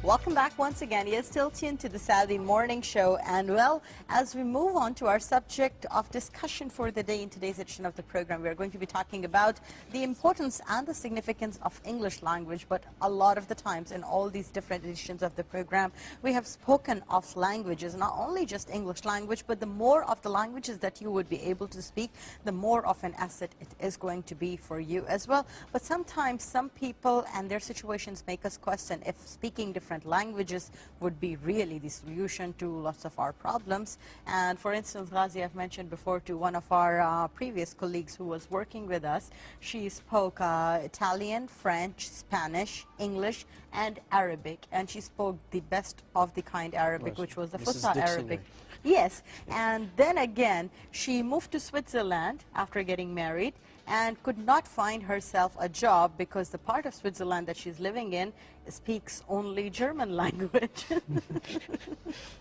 Welcome back once again. You're still tuned to the Saturday Morning Show. And well, as we move on to our subject of discussion for the day in today's edition of the program, we're going to be talking about the importance and the significance of English language. But a lot of the times in all these different editions of the program, we have spoken of languages, not only just English language, but the more of the languages that you would be able to speak, the more of an asset it is going to be for you as well. But sometimes some people and their situations make us question if speaking different languages would be really the solution to lots of our problems. And for instance, Ghazi, I've mentioned before to one of our previous colleagues who was working with us, she spoke Italian, French, Spanish, English, and Arabic. And she spoke the best of the kind Arabic, which was the Fusha Arabic. Yes, and then again, she moved to Switzerland after getting married and could not find herself a job because the part of Switzerland that she's living in speaks only German language.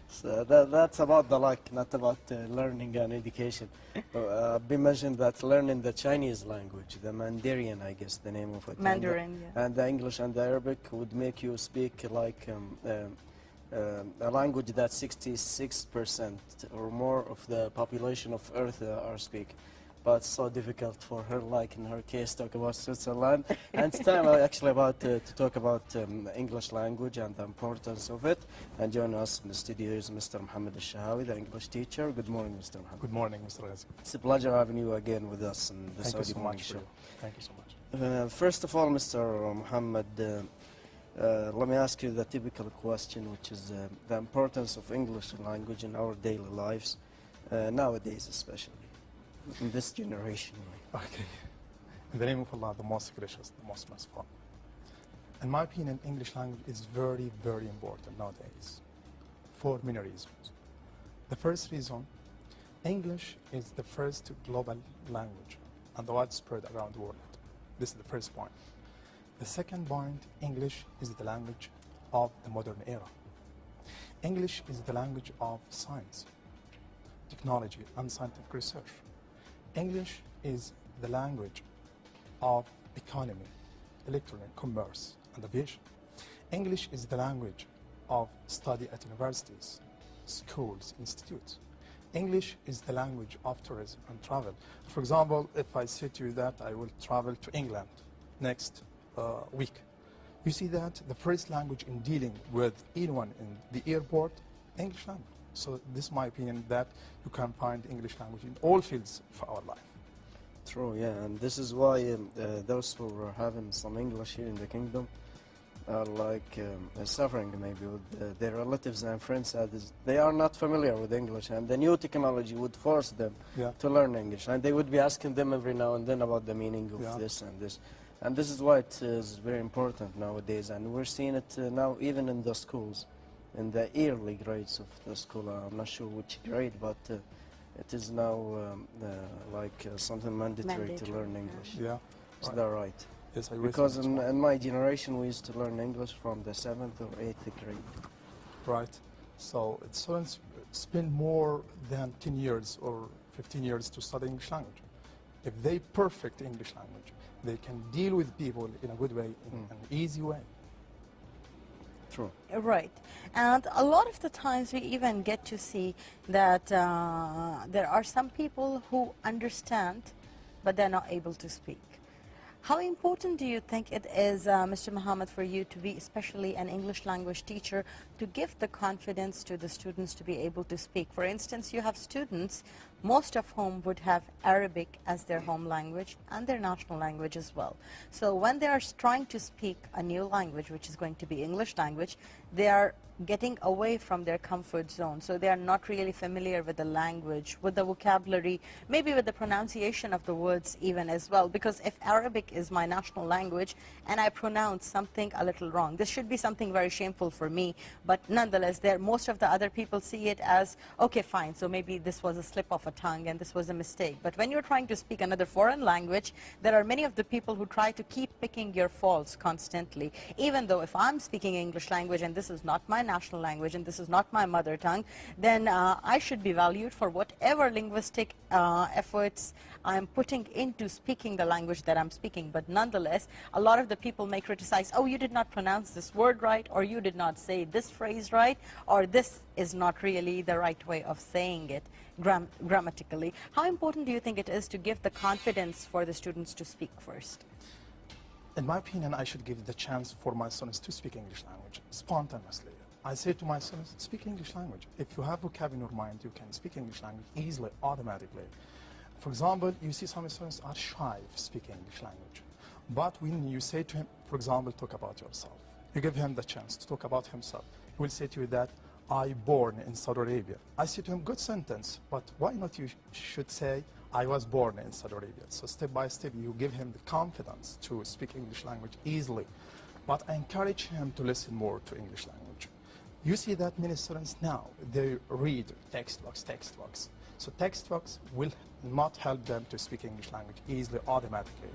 So that's about the luck, not about learning and education. We mentioned that learning the Chinese language, the Mandarin, I guess the name of it. Mandarin, yeah. And the English and the Arabic would make you speak like a language that 66% or more of the population of Earth are speaking. But it's so difficult for her, like in her case, talk about Switzerland. And it's time actually about to talk about English language and the importance of it. And join us in the studio is Mr. Mohammed El-Shahawy, the English teacher. Good morning, Mr. Mohammed. Good morning, Mr. Ghazi. It's a pleasure having you again with us in the Saudi Morning Show. Thank you so much. First of all, Mr. Mohammed, let me ask you the typical question, which is the importance of English language in our daily lives, nowadays especially, in this generation. Okay. In the name of Allah, the most gracious, the most merciful. In my opinion, English language is very, very important nowadays for many reasons. The first reason, English is the first global language and widespread around the world. This is the first point. The second point, English is the language of the modern era. English is the language of science, technology, and scientific research. English is the language of economy, electronic commerce, and aviation. English is the language of study at universities, schools, institutes. English is the language of tourism and travel. For example, if I say to you that I will travel to England next week, you see that the first language in dealing with anyone in the airport, English language. So this is my opinion that you can find English language in all fields of our life. True, yeah, and this is why those who are having some English here in the kingdom are like suffering maybe with their relatives and friends that they are not familiar with English, and the new technology would force them to learn English, and they would be asking them every now and then about the meaning of this and this. And this is why it is very important nowadays, and we're seeing it now even in the schools, in the early grades of the school. I'm not sure which grade, but it is now like something mandatory to learn English. Yeah. Is that right? Yes, I agree. Because in my generation we used to learn English from the 7th or 8th grade. Right. So students spend more than 10 years or 15 years to study English language. If they perfect English language, they can deal with people in a good way, in an easy way. True. Right. And a lot of the times we even get to see that there are some people who understand, but they're not able to speak. How important do you think it is, Mr. Mohammed, for you to be especially an English language teacher to give the confidence to the students to be able to speak? For instance, you have students, most of whom would have Arabic as their home language and their national language as well. So when they are trying to speak a new language, which is going to be English language, they are getting away from their comfort zone. So they are not really familiar with the language, with the vocabulary, maybe with the pronunciation of the words even as well. Because if Arabic is my national language and I pronounce something a little wrong, this should be something very shameful for me but nonetheless, most of the other people see it as, okay, fine, so maybe this was a slip of a tongue and this was a mistake. But when you're trying to speak another foreign language, there are many of the people who try to keep picking your faults constantly. Even though if I'm speaking English language and this is not my national language and this is not my mother tongue, then I should be valued for whatever linguistic efforts I'm putting into speaking the language that I'm speaking. But nonetheless, a lot of the people may criticize, oh, you did not pronounce this word right, or you did not say this phrase right, or this is not really the right way of saying it grammatically. How important do you think it is to give the confidence for the students to speak first? In my opinion, I should give the chance for my students to speak English language spontaneously. I say to my students, speak English language. If you have vocab in your mind, you can speak English language easily, automatically. For example, you see some students are shy of speaking English language. But when you say to him, for example, talk about yourself, you give him the chance to talk about himself. He will say to you that, I born in Saudi Arabia. I say to him, good sentence, but why not you should say, I was born in Saudi Arabia. So step by step, you give him the confidence to speak English language easily. But I encourage him to listen more to English language. You see that many students now, they read textbooks. So textbooks will not help them to speak English language easily, automatically.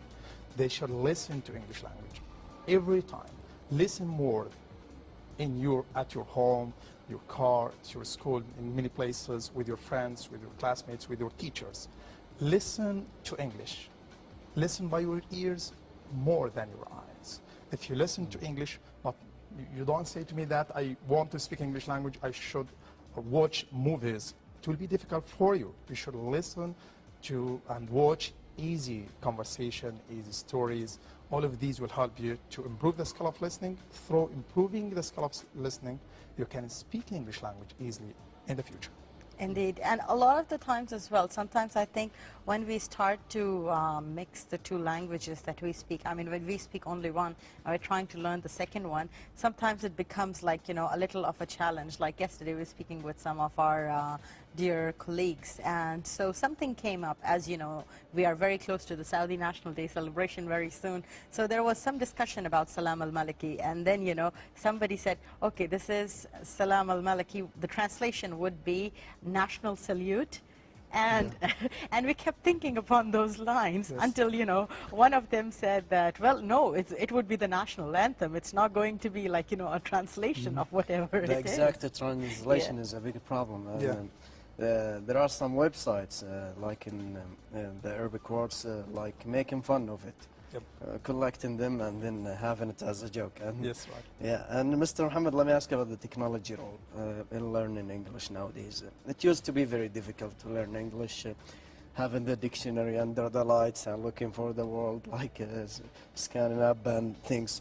They should listen to English language every time. Listen more at your home, your car, at your school, in many places, with your friends, with your classmates, with your teachers. Listen to English. Listen by your ears more than your eyes. If you listen to English, but you don't say to me that I want to speak English language, I should watch movies. It will be difficult for you. You should listen to and watch easy conversation, easy stories. All of these will help you to improve the skill of listening. Through improving the skill of listening, you can speak English language easily in the future. Indeed, and a lot of the times as well, sometimes I think when we start to mix the two languages that we speak, I mean, when we speak only one and we're trying to learn the second one, sometimes it becomes like, you know, a little of a challenge. Like yesterday, we were speaking with some of our dear colleagues, and so something came up. As you know, we are very close to the Saudi National Day celebration very soon, so there was some discussion about Salam al-Maliki, and then, you know, somebody said, okay, this is Salam al-Maliki, the translation would be national salute, and and we kept thinking upon those lines until, you know, one of them said that, well, no, it would be the national anthem. It's not going to be like, you know, a translation of whatever The it is. exact translation is a big problem. There are some websites like in the Arabic words, like making fun of it. Collecting them and then having it as a joke. And Yes, right. yeah, and Mr. Muhammad, let me ask about the technology role in learning English nowadays. It used to be very difficult to learn English, having the dictionary under the lights and looking for the word, like scanning up and things.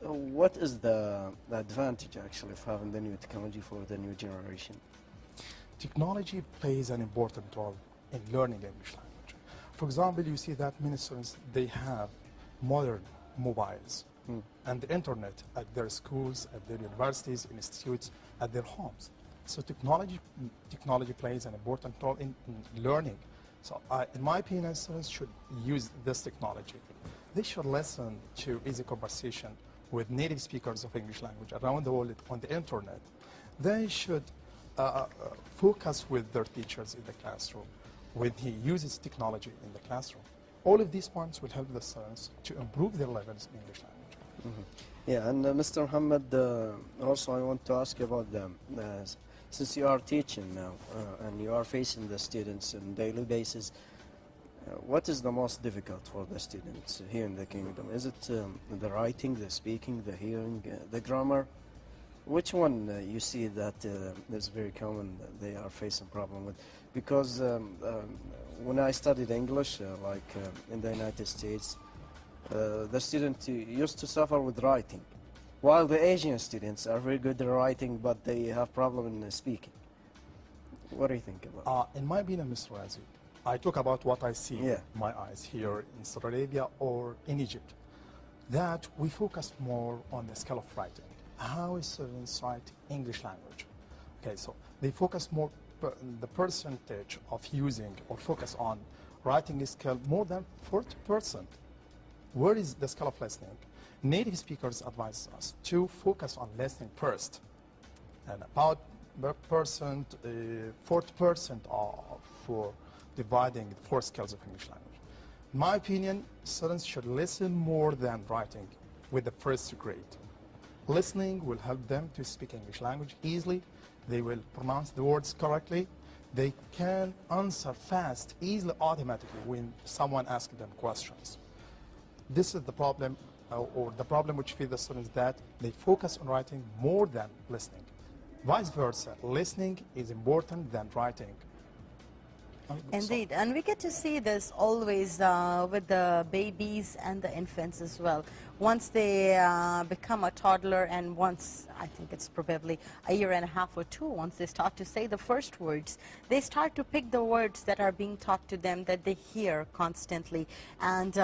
What is the advantage actually of having the new technology for the new generation? Technology plays an important role in learning English language. For example, you see that many students, they have modern mobiles and the internet at their schools, at their universities, institutes, at their homes. So technology plays an important role in learning. So in my opinion, students should use this technology. They should listen to easy conversation with native speakers of English language around the world on the internet. They should focus with their teachers in the classroom when he uses technology in the classroom. All of these points will help the students to improve their levels in English language. Yeah, and Mr. Muhammad, also I want to ask you about since you are teaching now and you are facing the students on a daily basis, what is the most difficult for the students here in the kingdom? Is it the writing, the speaking, the hearing, the grammar? Which one you see that is very common that they are facing problem with? Because when I studied English, in the United States, the students used to suffer with writing, while the Asian students are very good at writing, but they have problem in speaking. What do you think about In my opinion, Mr. Razi, I talk about what I see with my eyes here in Saudi Arabia or in Egypt, that we focus more on the skill of writing. How students write English language. Okay, so they focus more the percentage of using or focus on writing skill more than 40%. Where is the skill of listening? Native speakers advise us to focus on listening first. and about 40% for dividing the 4 skills of English language. In my opinion, students should listen more than writing with the first grade. Listening will help them to speak English language easily. They will pronounce the words correctly. They can answer fast, easily, automatically when someone asks them questions. This is the problem, or the problem which faces the students, that they focus on writing more than listening. Vice versa, listening is important than writing. Indeed, and we get to see this always with the babies and the infants as well. Once they become a toddler, and once, I think it's probably a year and a half or 2, once they start to say the first words, they start to pick the words that are being taught to them, that they hear constantly. And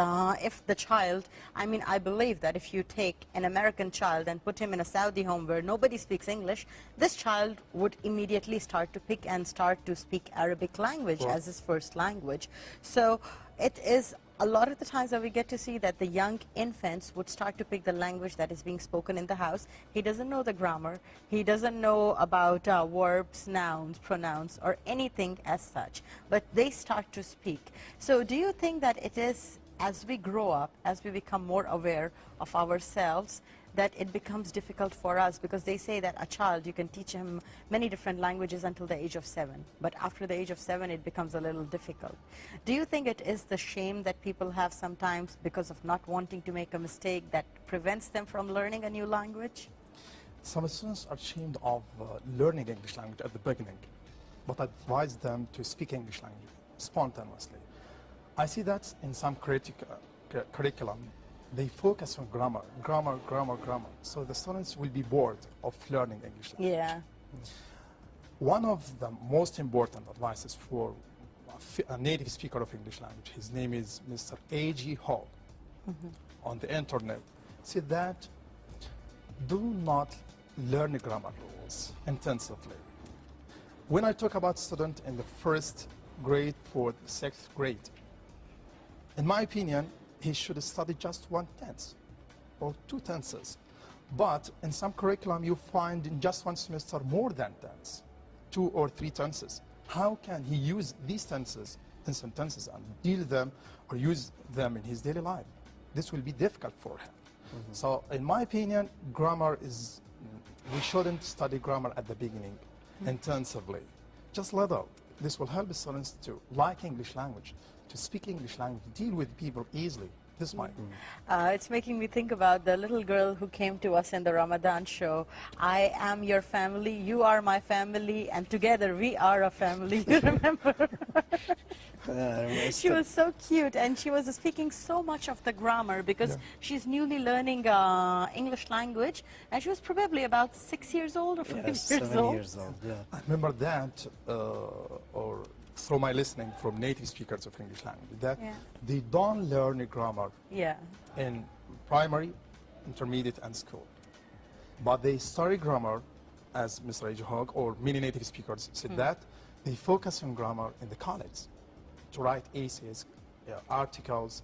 if the child, I mean, I believe that if you take an American child and put him in a Saudi home where nobody speaks English, this child would immediately start to pick and start to speak Arabic language as his first language. So it is a lot of the times that we get to see that the young infants would start to pick the language that is being spoken in the house. He doesn't know the grammar. He doesn't know about verbs, nouns, pronouns, or anything as such. But they start to speak. So do you think that it is, as we grow up, as we become more aware of ourselves, that it becomes difficult for us? Because they say that a child, you can teach him many different languages until the age of 7. But after the age of 7, it becomes a little difficult. Do you think it is the shame that people have sometimes because of not wanting to make a mistake that prevents them from learning a new language? Some students are ashamed of learning English language at the beginning, but I advise them to speak English language spontaneously. I see that in some curriculum, they focus on grammar. So the students will be bored of learning English language. Yeah. One of the most important advices for a native speaker of English language, his name is Mr. A.G. Hall, on the internet, said that do not learn grammar rules intensively. When I talk about student in the 1st grade for the 6th grade, in my opinion, he should study just 1 tense or 2 tenses. But in some curriculum, you find in just 1 semester more than tense, 2 or 3 tenses. How can he use these tenses in sentences and deal them or use them in his daily life? This will be difficult for him. So in my opinion, grammar is, we shouldn't study grammar at the beginning intensively. Just little. This will help the students to like English language, to speak English language, deal with people easily. This might. It's making me think about the little girl who came to us in the Ramadan show. I am your family, you are my family, and together we are a family. You remember? She was so cute, and she was speaking so much of the grammar because she's newly learning English language, and she was probably about 6 years old or 5 years 7 old. years old, yeah. I remember that, or through my listening from native speakers of English language, that they don't learn grammar in primary, intermediate, and school. But they study grammar, as Mr. A.J. Hogg or many native speakers said that, they focus on grammar in the college to write essays, articles.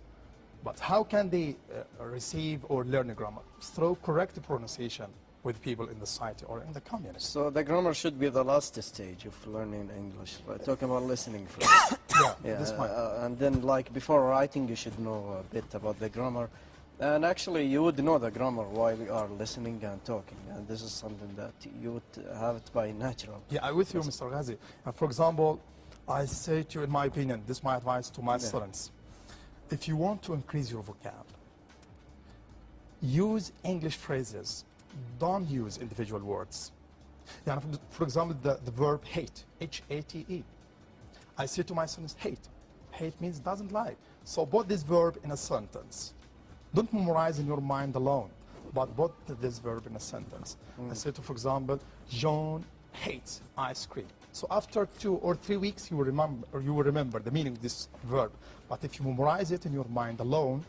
But how can they receive or learn grammar? Through correct pronunciation with people in the society or in the community. So the grammar should be the last stage of learning English. Like, talking about listening first. This might. And then, like, before writing, you should know a bit about the grammar. And actually, you would know the grammar while we are listening and talking. And this is something that you would have it by natural. Yeah, I'm with you, Mr. Ghazi. For example, I say to you, in my opinion, this is my advice to my students. If you want to increase your vocab, use English phrases. Don't use individual words. Yeah, for example, the verb hate, H-A-T-E. I say to my students, hate. Hate means doesn't like. So put this verb in a sentence. Don't memorize in your mind alone, but put this verb in a sentence. I say to, for example, John hates ice cream. So after 2 or 3 weeks, you will remember the meaning of this verb. But if you memorize it in your mind alone,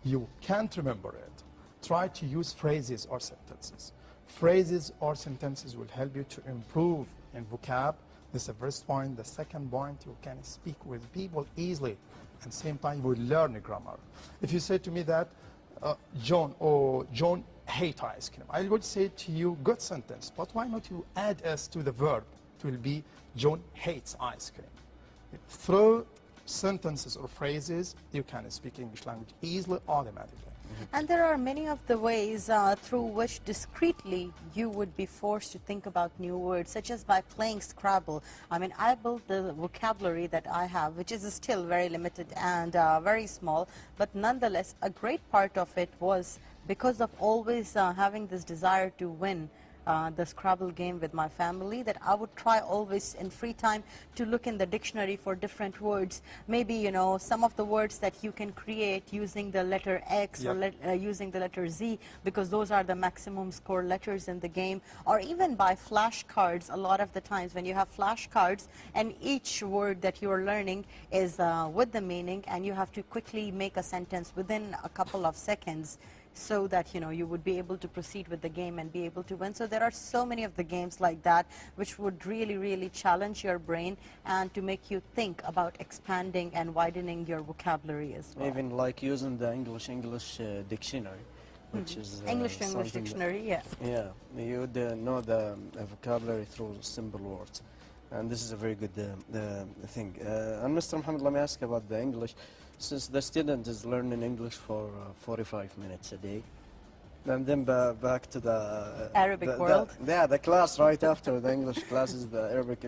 you can't remember it. Try to use phrases or sentences. Phrases or sentences will help you to improve in vocab. This is the first point. The second point, you can speak with people easily. At the same time, you will learn grammar. If you say to me that John hate ice cream. I would say to you, good sentence, but why not you add s to the verb? It will be John hates ice cream. Through sentences or phrases, you can speak English language easily, automatically. And there are many of the ways through which discreetly you would be forced to think about new words, such as by playing Scrabble. I mean, I built the vocabulary that I have, which is still very limited and very small, but nonetheless, a great part of it was because of always having this desire to win the Scrabble game with my family, that I would try always in free time to look in the dictionary for different words. Maybe, you know, some of the words that you can create using the letter X or using the letter Z, because those are the maximum score letters in the game, or even by flashcards. A lot of the times when you have flashcards and each word that you are learning is with the meaning, and you have to quickly make a sentence within a couple of seconds, so that, you know, you would be able to proceed with the game and be able to win. So there are so many of the games like that which would really, really challenge your brain and to make you think about expanding and widening your vocabulary as well. Even like using the English dictionary, which is English to English something dictionary, yeah. Yeah, you would know the vocabulary through simple words. And this is a very good thing. And Mr. Mohammed, let me ask about the English. Since the student is learning English for 45 minutes a day, and then back to the Arabic world. The class right after the English class is the Arabic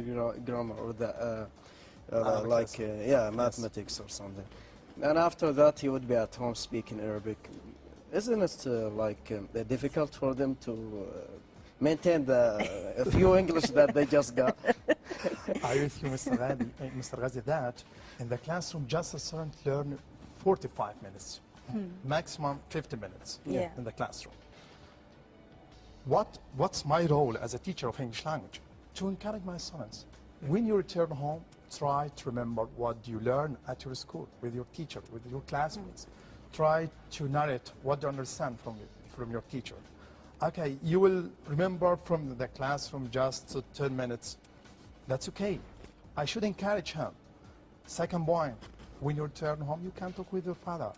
grammar or the mathematics or something. And after that, he would be at home speaking Arabic. Isn't it difficult for them to maintain the few English that they just got? I agree with you, Mr. Ghazi, that in the classroom, just a student learn 45 minutes, maximum 50 minutes in the classroom. What's my role as a teacher of English language? To encourage my students. When you return home, try to remember what you learn at your school, with your teacher, with your classmates. Try to narrate what you understand from your teacher. Okay, you will remember from the classroom just 10 minutes. That's okay. I should encourage him. Second point, when you return home, you can talk with your father,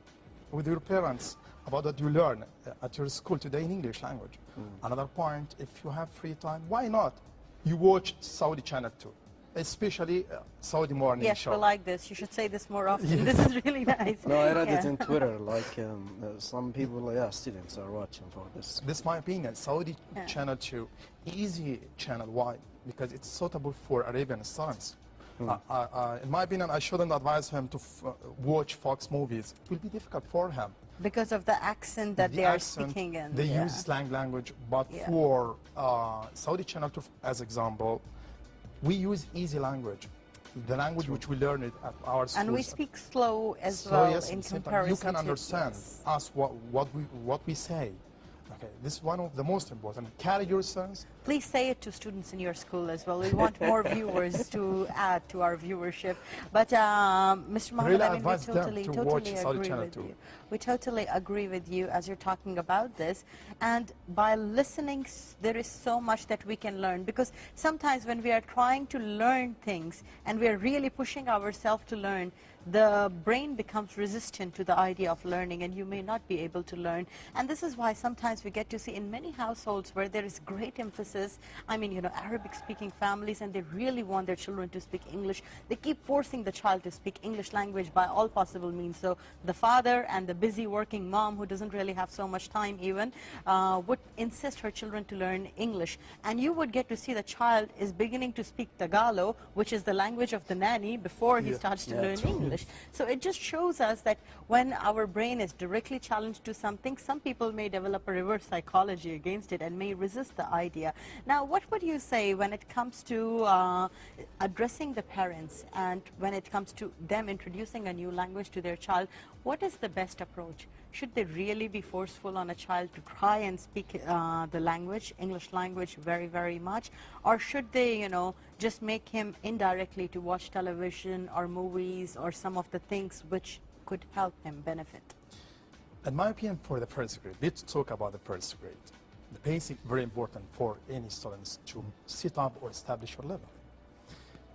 with your parents about what you learn at your school today in English language. Another point, if you have free time, why not? You watch Saudi channel too, especially Saudi morning show. Yes, we like this. You should say this more often. This is really nice. No, I read it in Twitter, like some people, students are watching for this. This is my opinion. Saudi channel 2, easy channel. Why? Because it's suitable for Arabian students. In my opinion, I shouldn't advise him to watch Fox movies. It will be difficult for him. Because of the accent that they are speaking in. They use slang language, but for Saudi channel 2, as example, we use easy language, the language which we learn it at our schools. And we speak slow as well in comparison. You can understand us what we say. Okay, this is one of the most important. Carry your sons. Please say it to students in your school as well. We want more viewers to add to our viewership. But Mr. Mohammed, I mean, we totally agree with you. We totally agree with you as you're talking about this. And by listening, there is so much that we can learn. Because sometimes when we are trying to learn things and we are really pushing ourselves to learn, the brain becomes resistant to the idea of learning, and you may not be able to learn. And this is why sometimes we get to see in many households where there is great emphasis, I mean, you know, Arabic-speaking families, and they really want their children to speak English. They keep forcing the child to speak English language by all possible means. So the father and the busy working mom, who doesn't really have so much time even, would insist her children to learn English. And you would get to see the child is beginning to speak Tagalog, which is the language of the nanny, before he starts to learn English. So it just shows us that when our brain is directly challenged to something, some people may develop a reverse psychology against it and may resist the idea. Now, what would you say when it comes to addressing the parents, and when it comes to them introducing a new language to their child? What is the best approach? Should they really be forceful on a child to try and speak the language, English language, very, very much? Or should they, you know, just make him indirectly to watch television or movies or some of the things which could help him benefit? In my opinion, for the first grade, let's talk about the first grade. The basic, very important for any students to set up or establish your level.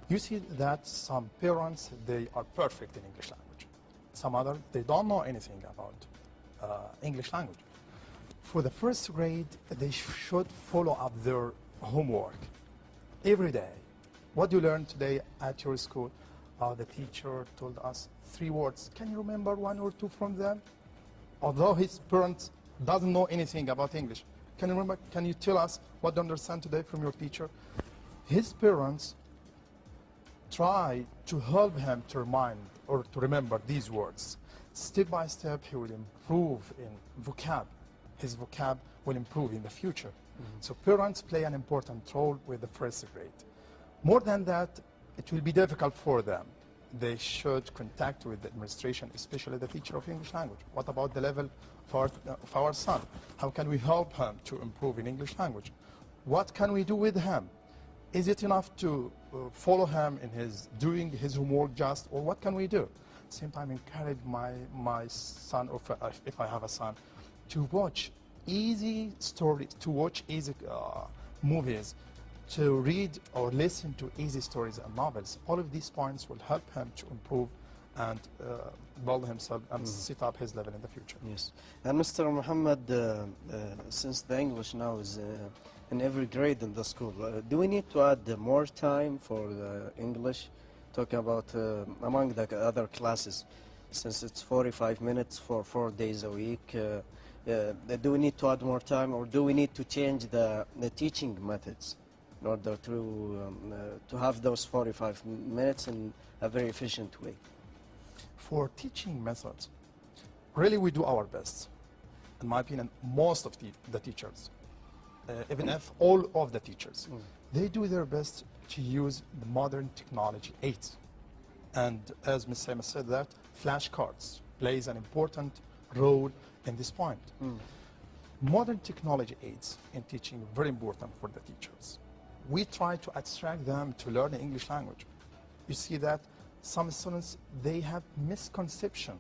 You see that some parents, they are perfect in English language. Some others, they don't know anything about English language. For the first grade, they should follow up their homework every day. What do you learn today at your school? The teacher told us 3 words. Can you remember 1 or 2 from them? Although his parents doesn't know anything about English. Can you remember? Can you tell us what you understand today from your teacher? His parents try to help him to remind or to remember these words. Step by step, he will improve in vocab. His vocab will improve in the future. So parents play an important role with the first grade. More than that, it will be difficult for them. They should contact with the administration, especially the teacher of English language. What about the level of our son? How can we help him to improve in English language? What can we do with him? Is it enough to follow him in his doing his homework just, or what can we do? Same time, encourage my son, or if I have a son, to watch easy stories, to watch easy movies, to read or listen to easy stories and novels. All of these points will help him to improve and build himself and set up his level in the future. Yes. And Mr. Muhammad, since the English now is in every grade in the school, do we need to add more time for the English? Talking about among the other classes, since it's 45 minutes for 4 days a week, do we need to add more time, or do we need to change the teaching methods in order to have those 45 minutes in a very efficient way? For teaching methods, really we do our best. In my opinion, most of the teachers, even if all of the teachers, they do their best to use the modern technology aids. And as Ms. Saima said, that flashcards plays an important role in this point. Modern technology aids in teaching are very important for the teachers. We try to attract them to learn the English language. You see that some students, they have misconception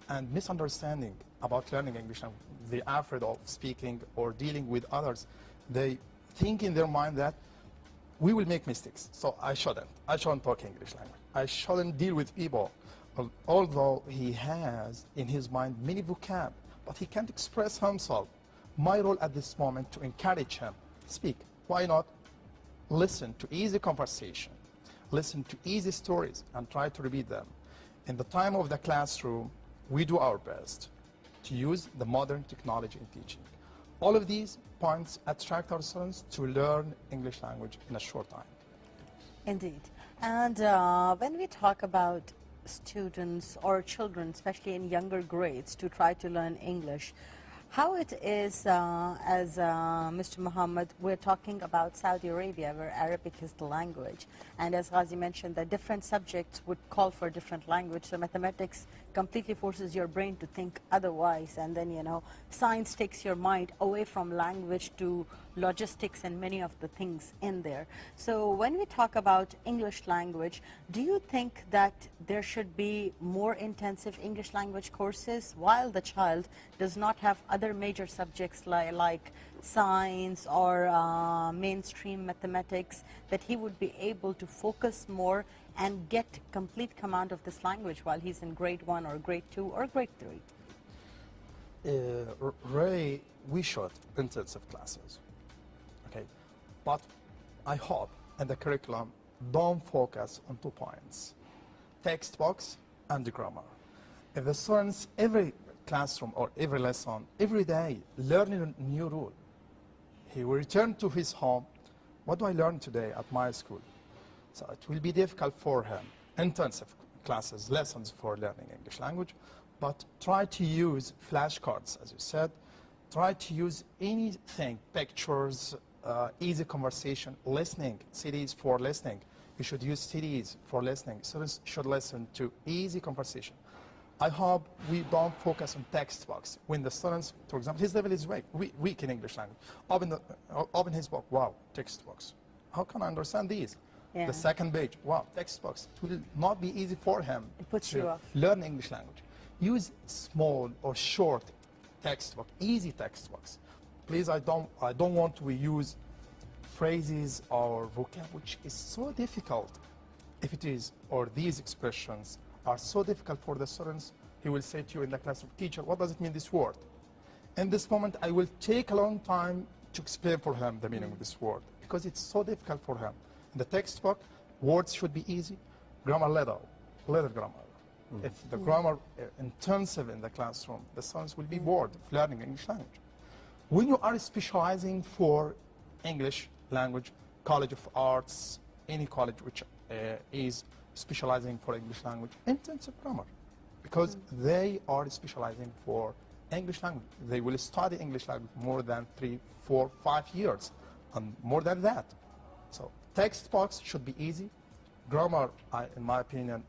and misunderstanding about learning English language. They are afraid of speaking or dealing with others. They think in their mind that we will make mistakes, so I shouldn't talk English language. I shouldn't deal with people. Although he has in his mind many vocab, but he can't express himself. My role at this moment to encourage him, speak. Why not listen to easy conversation, listen to easy stories, and try to repeat them. In the time of the classroom, we do our best to use the modern technology in teaching. All of these points attract our students to learn English language in a short time. Indeed. And when we talk about students or children, especially in younger grades, to try to learn English, how it is, as Mr. Muhammad, we're talking about Saudi Arabia, where Arabic is the language. And as Ghazi mentioned, that different subjects would call for different language. So mathematics completely forces your brain to think otherwise. And then, you know, science takes your mind away from language to logistics and many of the things in there. So when we talk about English language, do you think that there should be more intensive English language courses while the child does not have other major subjects like science or mainstream mathematics, that he would be able to focus more and get complete command of this language while he's in grade 1 or grade 2 or grade 3? Really, we should intensive classes. Okay, but I hope in the curriculum don't focus on 2 points: textbooks and grammar. If the students every classroom or every lesson, every day learning a new rule, he will return to his home. What do I learn today at my school? So it will be difficult for him. Intensive classes, lessons for learning English language, but try to use flashcards, as you said. Try to use anything, pictures, easy conversation, listening, CDs for listening. You should use CDs for listening. Students should listen to easy conversation. I hope we don't focus on textbooks. When the students, for example, his level is weak in English language. Open his book, wow, textbooks. How can I understand these? Yeah. The second page, wow, textbooks. It will not be easy for him It puts to you off. learn English language. Use small or short textbook, easy textbooks. Please, I don't want to use phrases or vocab which is so difficult. If it is, or these expressions are so difficult for the students, he will say to you in the classroom, teacher, what does it mean, this word? In this moment, I will take a long time to explain for him the meaning of this word because it's so difficult for him. In the textbook, words should be easy, grammar little grammar. If the grammar intensive in the classroom, the students will be bored of learning English language. When you are specializing for English language, College of Arts, any college which is specializing for English language, intensive grammar, because they are specializing for English language. They will study English language more than 3, 4, 5 years, and more than that. So textbooks should be easy. Grammar, in my opinion,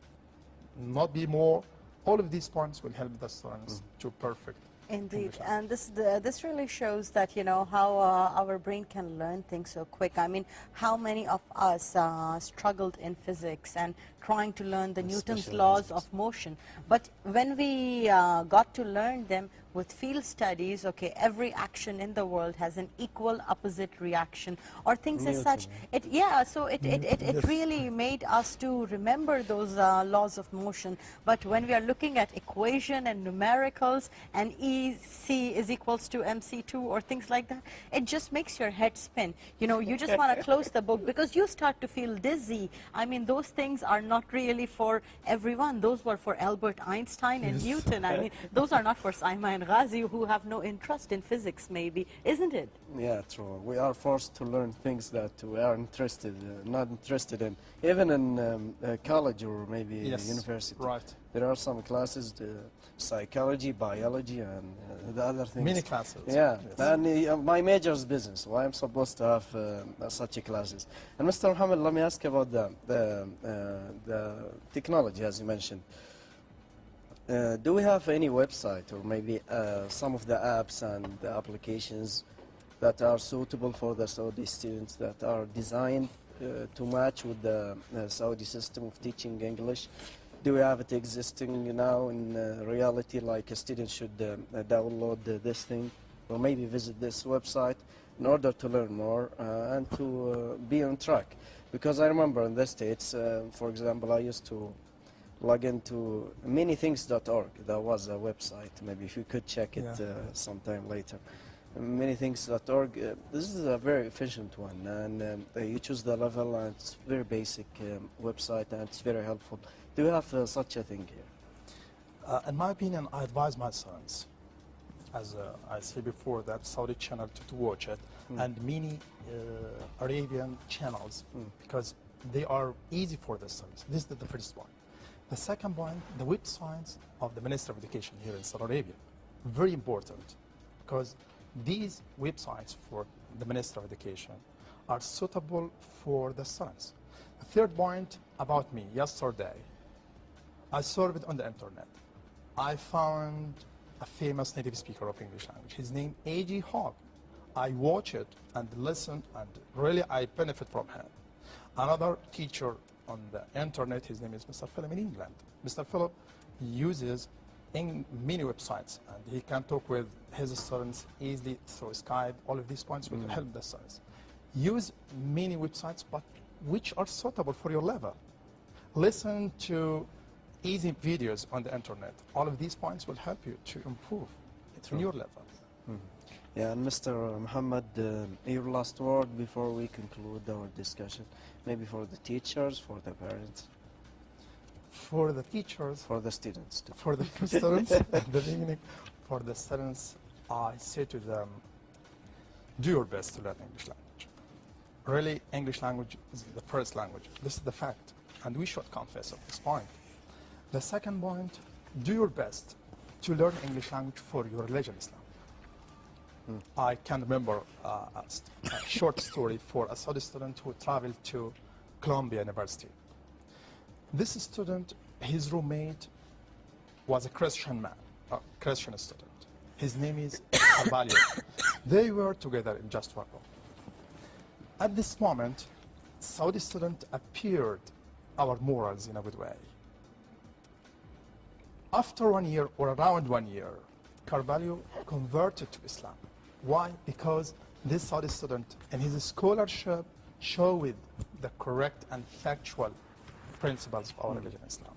not be more. All of these points will help the students to perfect. Indeed, and this really shows that, how our brain can learn things so quick. I mean, how many of us struggled in physics and trying to learn the Newton's laws of motion. But when we got to learn them with field studies, okay, every action in the world has an equal opposite reaction or things as such. It really made us to remember those laws of motion. But when we are looking at equation and numericals and EC is equals to MC2 or things like that, it just makes your head spin. You just want to close the book because you start to feel dizzy. I mean, those things are not really for everyone. Those were for Albert Einstein and Newton. I mean, those are not for Saima and Ghazi who have no interest in physics, maybe, isn't it? Yeah, true. We are forced to learn things that we are not interested in, even in college or maybe university. Right. There are some classes, psychology, biology, and the other things. Many classes. Yeah, Yes. and my major is business, so I'm supposed to have such classes. And Mr. Muhammad, let me ask you about the technology, as you mentioned. Do we have any website or maybe some of the apps and the applications that are suitable for the Saudi students that are designed to match with the Saudi system of teaching English? Do we have it existing now in reality, like a student should download this thing or maybe visit this website in order to learn more and to be on track? Because I remember in the States, for example, I used to log into manythings.org. That was a website. Maybe if you could check it sometime later. Manythings.org. This is a very efficient one, and you choose the level, and it's very basic website, and it's very helpful. Do you have such a thing here? In my opinion, I advise my sons, as I said before, that Saudi channel to watch it, and many Arabian channels, because they are easy for the sons. This is the first one. The second point, the websites of the Minister of Education here in Saudi Arabia, very important, because these websites for the Minister of Education are suitable for the students. The third point about me, yesterday, I surveyed on the internet. I found a famous native speaker of English language. His name A.G. Hogg. I watched it and listened, and really I benefit from him. Another teacher on the internet, his name is Mr. Philip in England. Mr. Philip uses many websites, and he can talk with his students easily through Skype. All of these points will help the students. Use many websites, but which are suitable for your level. Listen to easy videos on the internet. All of these points will help you to improve in your level. Yeah, and Mr. Muhammad, your last word before we conclude our discussion, maybe for the teachers, for the parents. For the teachers, for the students too. For the students, at the beginning, for the students, I say to them, do your best to learn English language. Really, English language is the first language. This is the fact, and we should confess at this point. The second point, do your best to learn English language for your religion, Islam. I can remember a short story for a Saudi student who traveled to Columbia University. This student, his roommate was a Christian man, a Christian student. His name is El-Shahawy. They were together in just one room. At this moment, Saudi student appeared our morals in a good way. After 1 year, or around 1 year, Carvalho converted to Islam. Why? Because this Saudi student in his scholarship showed the correct and factual principles of our religion, Islam.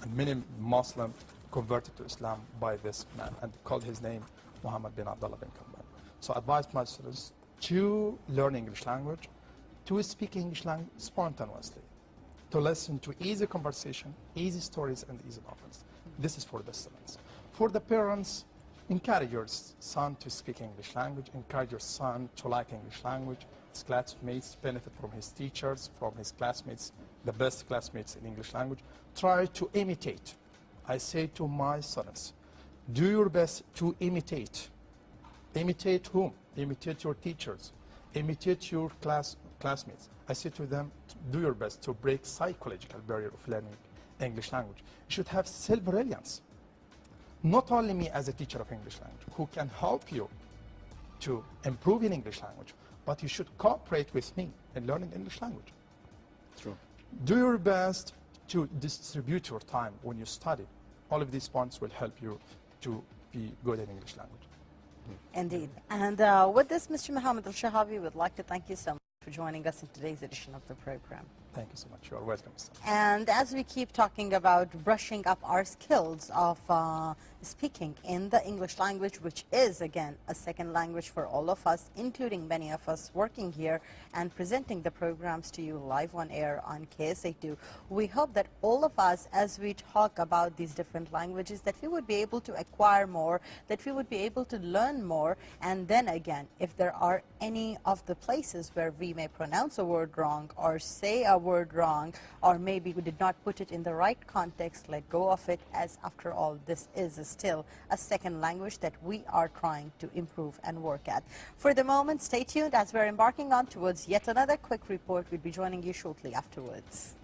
And many Muslims converted to Islam by this man and called his name Muhammad bin Abdullah bin Kamban. So I advise my students to learn English language, to speak English language spontaneously, to listen to easy conversation, easy stories, and easy novels. This is for the students. For the parents, encourage your son to speak English language, encourage your son to like English language. His classmates benefit from his teachers, from his classmates, the best classmates in English language. Try to imitate. I say to my students, do your best to imitate. Imitate whom? Imitate your teachers. Imitate your classmates. I say to them, do your best to break psychological barrier of learning English language. You should have self-reliance. Not only me as a teacher of English language, who can help you to improve in English language, but you should cooperate with me in learning English language. True. Do your best to distribute your time when you study. All of these points will help you to be good in English language. Indeed. And with this, Mr. Mohammed El-Shahawy, would like to thank you so much for joining us in today's edition of the program. Thank you so much. You are welcome, sir. And as we keep talking about brushing up our skills of speaking in the English language, which is, again, a second language for all of us, including many of us working here and presenting the programs to you live on air on KSA2, we hope that all of us, as we talk about these different languages, that we would be able to acquire more, that we would be able to learn more, and then again, if there are any of the places where we may pronounce a word wrong or say a word wrong, or maybe we did not put it in the right context, let go of it, as after all, this is still a second language that we are trying to improve and work at. For the moment, stay tuned as we're embarking on towards yet another quick report. We'll be joining you shortly afterwards.